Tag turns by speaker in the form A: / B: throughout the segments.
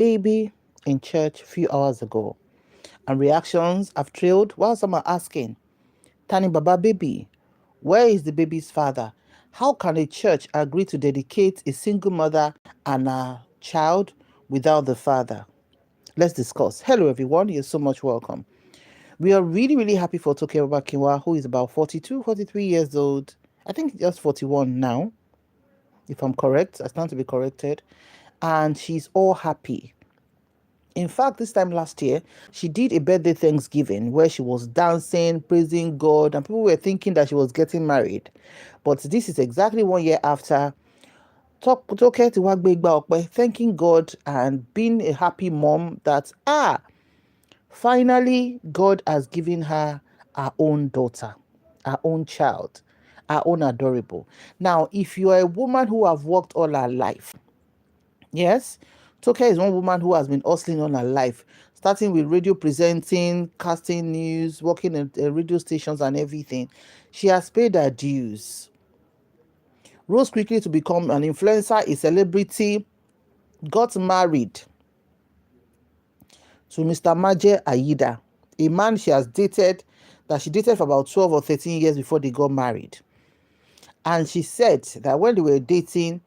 A: baby in church a few hours ago, and reactions have trailed while some are asking, Tani Baba baby, where is the baby's father? How can a church agree to dedicate a single mother and a child without the father? Let's discuss. Hello, everyone. You're so much welcome. We are really, really happy for Toke Makinwa, who is about 42, 43 years old. I think just 41 now, if I'm correct. I stand to be corrected. And she's all happy. In fact, this time last year, she did a birthday Thanksgiving where she was dancing, praising God, and people were thinking that she was getting married. But this is exactly 1 year after Toke Tiwagbe Igba, thanking God and being a happy mom that, finally, God has given her her own daughter, her own child, her own adorable. Now, if you are a woman who have worked all her life, yes, Toke is one woman who has been hustling all her life, starting with radio presenting, casting news, working at radio stations and everything. She has paid her dues, rose quickly to become an influencer, a celebrity, got married to Mr. Maje Aida, a man she dated for about 12 or 13 years before they got married. And she said that when they were dating,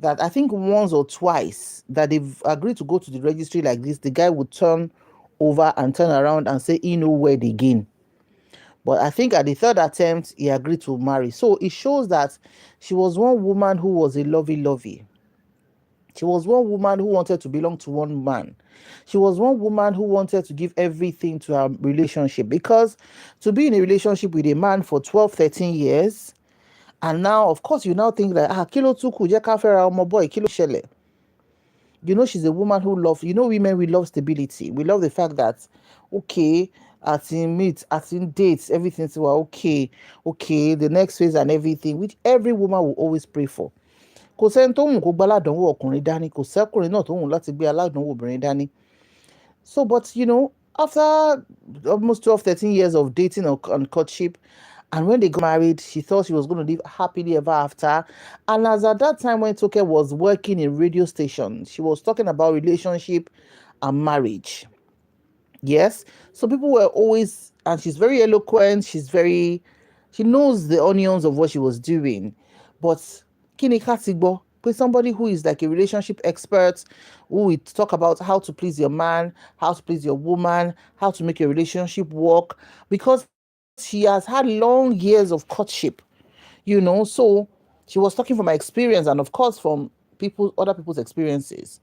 A: that I think once or twice that they've agreed to go to the registry like this, the guy would turn over and turn around and say he no wed again. But I think at the third attempt, he agreed to marry. So it shows that she was one woman who was a lovey-lovey. She was one woman who wanted to belong to one man. She was one woman who wanted to give everything to her relationship, because to be in a relationship with a man for 12, 13 years, and now, of course, you now think that, kilo tuku, jeka fera omo boy, kilo shele. She's a woman who loves, women, we love stability. We love the fact that, okay, at in meet, at in dates, everything's well, okay, the next phase and everything, which every woman will always pray for. Kò sẹ́ni tó wù kó gbá aládánwò ọkùnrin dání, kò sẹ́kùnrin náà tó wù láti gbé aládánwò obìnrin dání. So, but after almost 12, 13 years of dating and courtship, and when they got married, she thought she was going to live happily ever after. And as at that time when Toke was working in radio station, she was talking about relationship and marriage. Yes. So people were always, and she's very eloquent, she knows the onions of what she was doing. But Kini Katigbo, somebody who is like a relationship expert, who will talk about how to please your man, how to please your woman, how to make your relationship work, because she has had long years of courtship, so she was talking from her experience and of course from other people's experiences.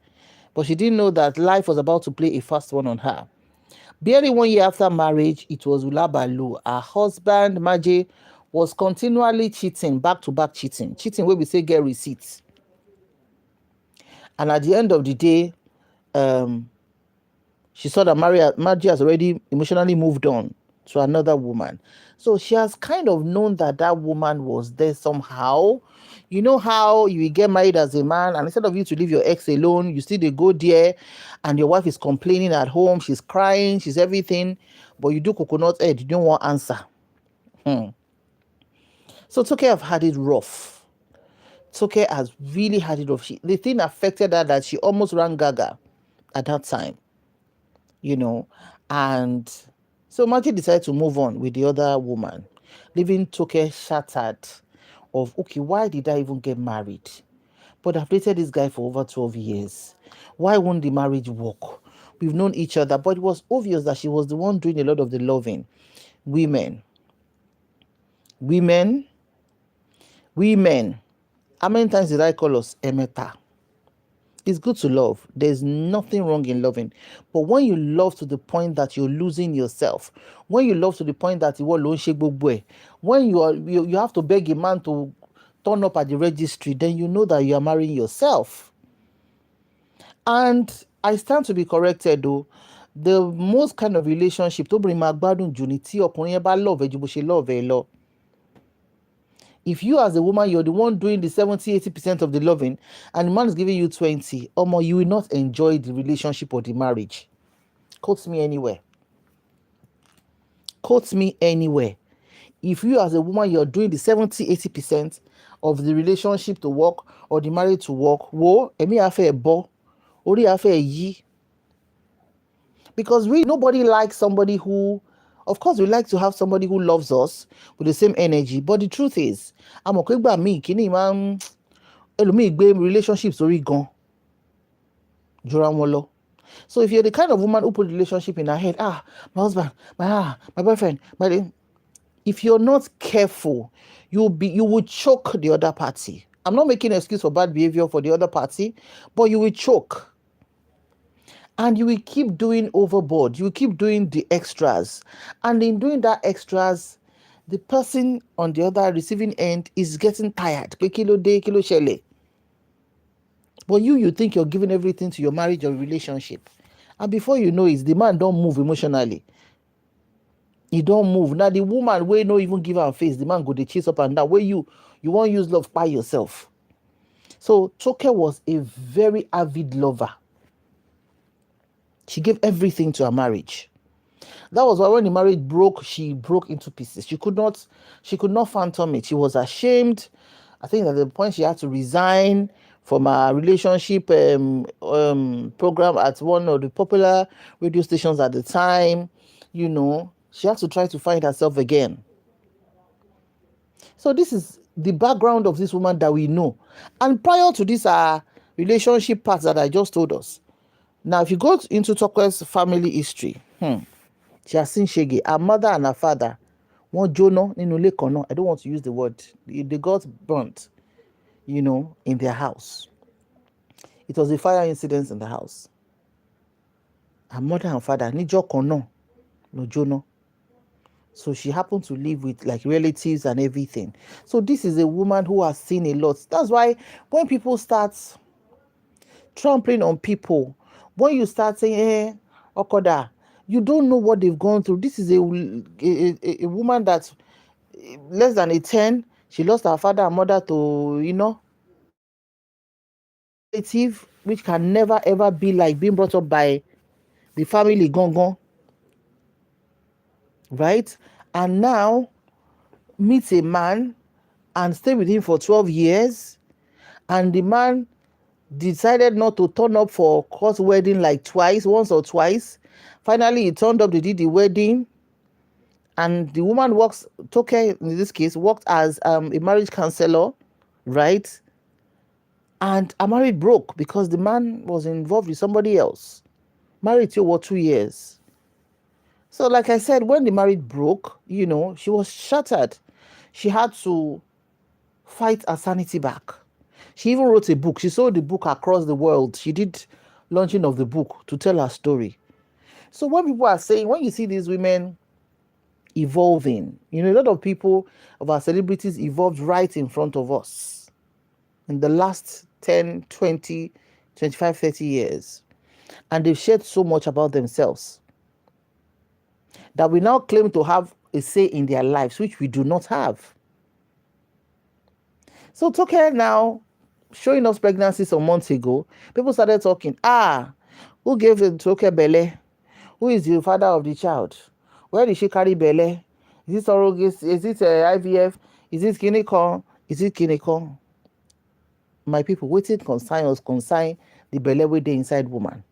A: But she didn't know that life was about to play a fast one on her. Barely 1 year after marriage, it was Ulabalu. Her husband, Maje, was continually cheating, back-to-back cheating where we say get receipts. And at the end of the day, she saw that Maje has already emotionally moved on to another woman. So she has kind of known that that woman was there somehow. You know how you get married as a man, and instead of you to leave your ex alone, you still they go there, and your wife is complaining at home, she's crying, she's everything, but you do coconut head, you don't want answer. So Toke have had it rough. Toke has really had it rough. The thing affected her that she almost ran gaga at that time, and so Maggie decided to move on with the other woman, leaving Toke shattered of, okay, why did I even get married? But I've dated this guy for over 12 years. Why won't the marriage work? We've known each other, but it was obvious that she was the one doing a lot of the loving. Women. How many times did I call us Emeta? It's good to love. There's nothing wrong in loving. But when you love to the point that you're losing yourself, when you love to the point that when you have to beg a man to turn up at the registry, then you know that you are marrying yourself. And I stand to be corrected though. The most kind of relationship to bring magbadun junity ọkùnrin yẹn love ẹ ju bó ṣe love ẹ lọ. If you as a woman, you're the one doing the 70-80% of the loving, and the man is giving you 20, you will not enjoy the relationship or the marriage. Quote me anywhere. If you as a woman, you're doing the 70-80% of the relationship to work or the marriage to work, emi afe bo, ori afe yi. Because really, nobody likes somebody who, of course, we like to have somebody who loves us with the same energy. But the truth is, I'm okay by me, kini man, ẹlòmíì gbé relationships orí gan jura wọn lọ. So if you're the kind of woman who put relationship in her head, my husband, my boyfriend, if you're not careful, you will choke the other party. I'm not making an excuse for bad behavior for the other party, but you will choke. And you will keep doing overboard. You will keep doing the extras. And in doing that extras, the person on the other receiving end is getting tired. Pé kí ló dé, kí ló ṣẹlẹ̀. But you think you're giving everything to your marriage or relationship. And before you know it, the man don't move emotionally. He don't move. Now the woman will not even give her face. The man go dey chase up and down. Where you won't use love by yourself. So Toke was a very avid lover. She gave everything to her marriage. That was why when the marriage broke, she broke into pieces. She could not fathom it. She was ashamed. I think at the point she had to resign from her relationship program at one of the popular radio stations at the time. You know, she had to try to find herself again. So this is the background of this woman that we know. And prior to this relationship part that I just told us. Now, if you go into Toke's family history, she has seen shege. Her mother and her father, one Jono nínú ilé kan náà. I don't want to use the word. They got burnt, in their house. It was a fire incident in the house. Her mother and father, níjọ́ kan náà ló jóná. So she happened to live with like relatives and everything. So this is a woman who has seen a lot. That's why when people start trampling on people, when you start saying, Okoda, you don't know what they've gone through. This is a woman that's less than a 10. She lost her father and mother to, relative, which can never ever be like being brought up by the family gone. Right? And now meets a man and stay with him for 12 years. And the man decided not to turn up for court wedding like once or twice. Finally, he turned up, they did the wedding. And the woman Toke in this case, worked as a marriage counselor, right? And her marriage broke because the man was involved with somebody else. Married to over 2 years. So like I said, when the marriage broke, she was shattered. She had to fight her sanity back. She even wrote a book. She sold the book across the world. She did launching of the book to tell her story. So when people are saying, when you see these women evolving, a lot of people, of our celebrities, evolved right in front of us in the last 10, 20, 25, 30 years. And they've shared so much about themselves that we now claim to have a say in their lives, which we do not have. So Toke now showing us pregnancy some months ago, people started talking, who gave Toke belle? Who is the father of the child? Where did she carry belle? Is it surrogate? Is it IVF? Is it kinikon? Is it kinikon? My people, waiting consign the belle wey dey inside woman.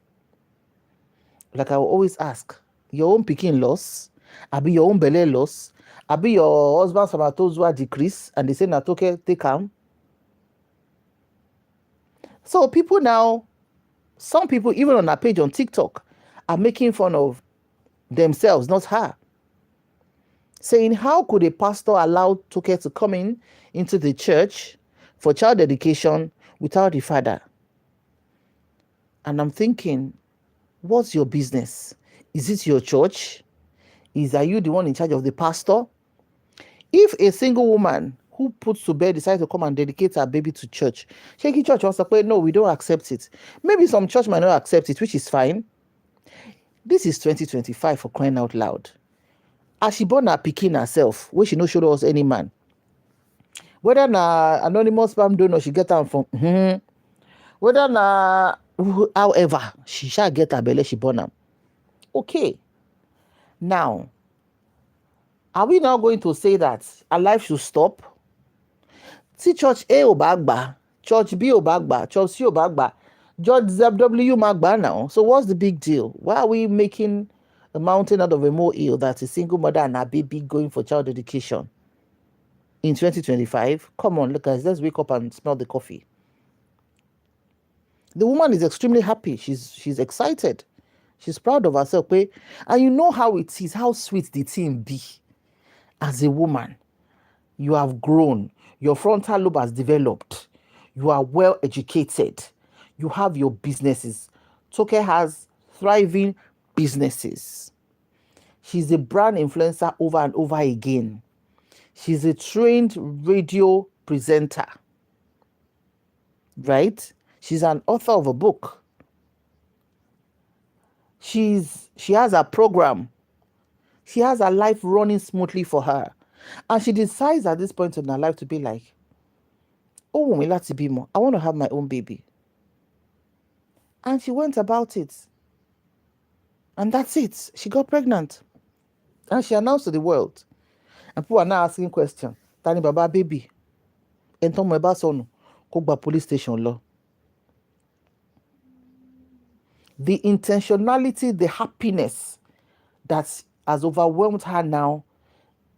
A: Like I will always ask, your own pikin loss, abi your own belle loss, abi your husband spermatozoa decrease, and they say na Toke take am. So people now, some people even on her page on TikTok are making fun of themselves, not her. Saying, how could a pastor allow Toke to come into the church for child dedication without the father? And I'm thinking, what's your business? Is it your church? Are you the one in charge of the pastor? If a single woman who puts to bed decides to come and dedicate her baby to church, Shaky Church wants to say, no, we don't accept it. Maybe some church might not accept it, which is fine. This is 2025 for crying out loud. As she born her pikin herself, where she no show us any man. Whether na anonymous sperm donor she get am from, whether na however she shall get her belle, she born am. Okay. Now, are we now going to say that her life should stop? See, church A ò bá gbà, church B ò bá gbà, church C ò bá gbà, George W. Magba now. So what's the big deal? Why are we making a mountain out of a molehill that a single mother and her baby going for child education in 2025? Come on, look guys, let's wake up and smell the coffee. The woman is extremely happy. She's excited. She's proud of herself. And you know how it is, how sweet the thing be. As a woman, you have grown. Your frontal lobe has developed. You are well educated. You have your businesses. Toke has thriving businesses. She's a brand influencer over and over again. She's a trained radio presenter. Right? She's an author of a book. She has a program. She has her life running smoothly for her. And she decides at this point in her life to be like, oh, I want to have my own baby. And she went about it. And that's it. She got pregnant. And she announced to the world. And people are now asking questions. Tani baba baby. Enton mo eba sonu. Ko gba police station lo. The intentionality, the happiness that has overwhelmed her now.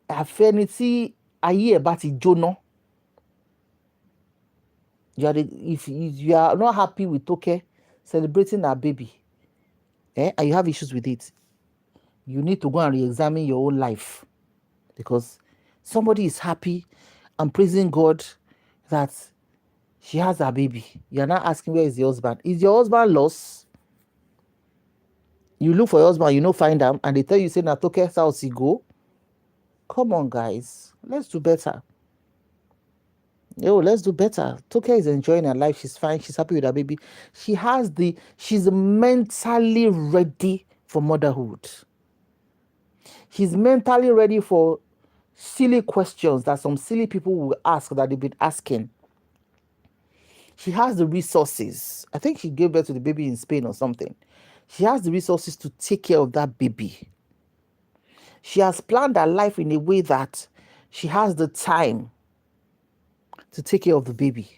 A: Affinity aye eba ti jóná. If you are not happy with Toke celebrating her baby, and you have issues with it, you need to go and re-examine your own life, because somebody is happy and praising God that she has her baby. You're not asking where is the husband. Is your husband lost? You look for your husband, you know, find him, and they tell you, say, na Toke's house he go. Come on, guys. Let's do better. Let's do better. Toke is enjoying her life. She's fine. She's happy with her baby. She's mentally ready for motherhood. She's mentally ready for silly questions that some silly people will ask, that they've been asking. She has the resources. I think she gave birth to the baby in Spain or something. She has the resources to take care of that baby. She has planned her life in a way that she has the time to take care of the baby.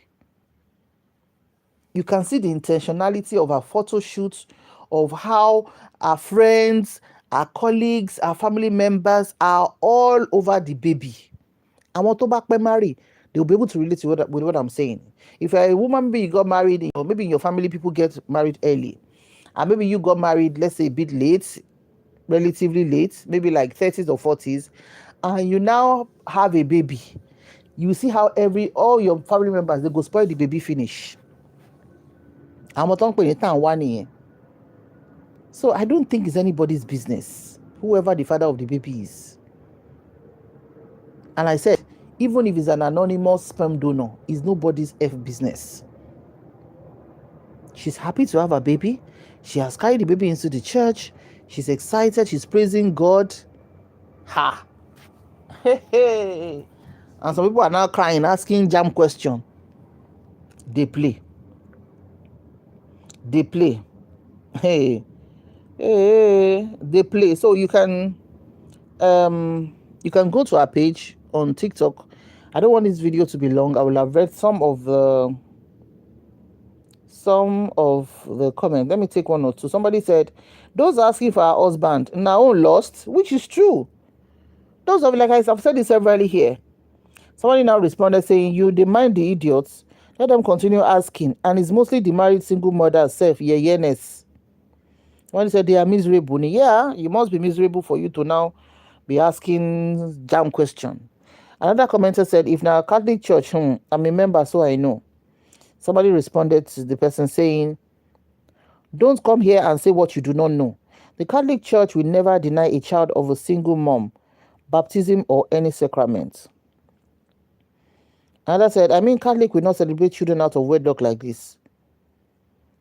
A: You can see the intentionality of her photo shoots, of how our friends, our colleagues, our family members are all over the baby. And what about marry, they'll be able to relate to with what I'm saying. If you're a woman, maybe you got married, or maybe in your family people get married early, and maybe you got married, let's say a bit late, relatively late, maybe like 30s or 40s, and you now have a baby. You see how all your family members, they go spoil the baby finish. So I don't think it's anybody's business, whoever the father of the baby is. And I said, even if it's an anonymous sperm donor, it's nobody's business. She's happy to have a baby. She has carried the baby into the church. She's excited. She's praising God. Ha! Hey. And some people are now crying, asking jam question. They play. Hey, they play. So you can go to our page on TikTok. I don't want this video to be long. I will have read some of the comments. Let me take one or two. Somebody said, those asking for our husband now lost, which is true. Those of, like I've said this severally here. Somebody now responded saying, you demand the idiots, let them continue asking. And it's mostly the married single mother self, yes. When he said they are miserable, yeah, you must be miserable for you to now be asking damn question. Another commenter said, if now Catholic Church, I'm a member, so I know. Somebody responded to the person saying, don't come here and say what you do not know. The Catholic Church will never deny a child of a single mom baptism or any sacrament. Another said, Catholic will not celebrate children out of wedlock like this.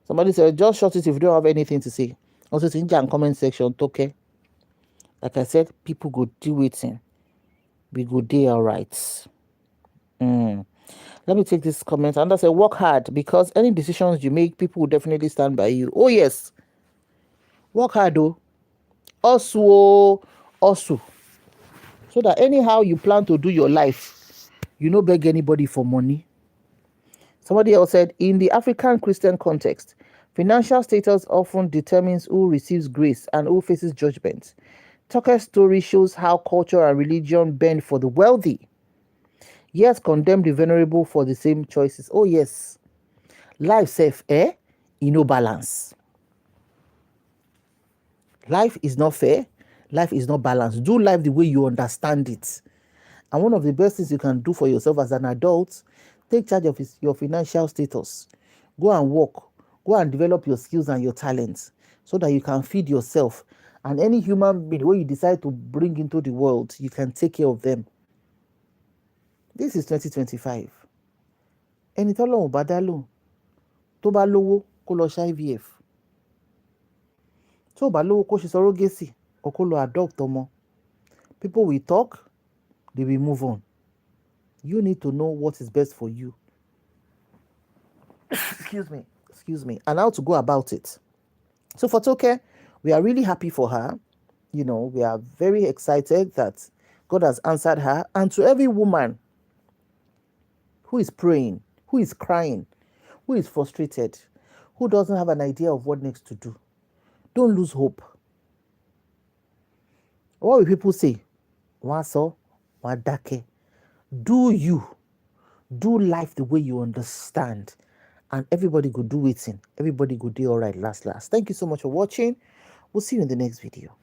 A: Somebody said, just shut it if you don't have anything to say. Also, in the comment section, okay. Like I said, people go do it. We go do all right. Let me take this comment. And I said, work hard, because any decisions you make, people will definitely stand by you. Oh, yes. Work hard, though. Also. So that anyhow you plan to do your life, you no beg anybody for money. Somebody else said, in the African Christian context, Financial status often determines who receives grace and who faces judgment. Toke's story shows how culture and religion bend for the wealthy, yet condemn the vulnerable for the same choices. Oh yes, life self, no balance. Life is not fair. Life is not balanced. Do life the way you understand it. And one of the best things you can do for yourself as an adult, take charge of your financial status. Go and work. Go and develop your skills and your talents so that you can feed yourself. And any human being when you decide to bring into the world, you can take care of them. This is 2025. Ẹni tọ́lọ́run bá dá lóhùn tó bá lówó kó lọ ṣe IVF. Tó bá lówó kó ṣe surrogacy or kó lọ adopt ọmọ. People will talk, they will move on. You need to know what is best for you. Excuse me. And how to go about it. So for Toke, we are really happy for her. You know, we are very excited that God has answered her. And to every woman who is praying, who is crying, who is frustrated, who doesn't have an idea of what next to do, don't lose hope. What will people say? Waso, wadake. Do you. Do life the way you understand. And everybody go do it. Everybody go do all right last. Thank you so much for watching. We'll see you in the next video.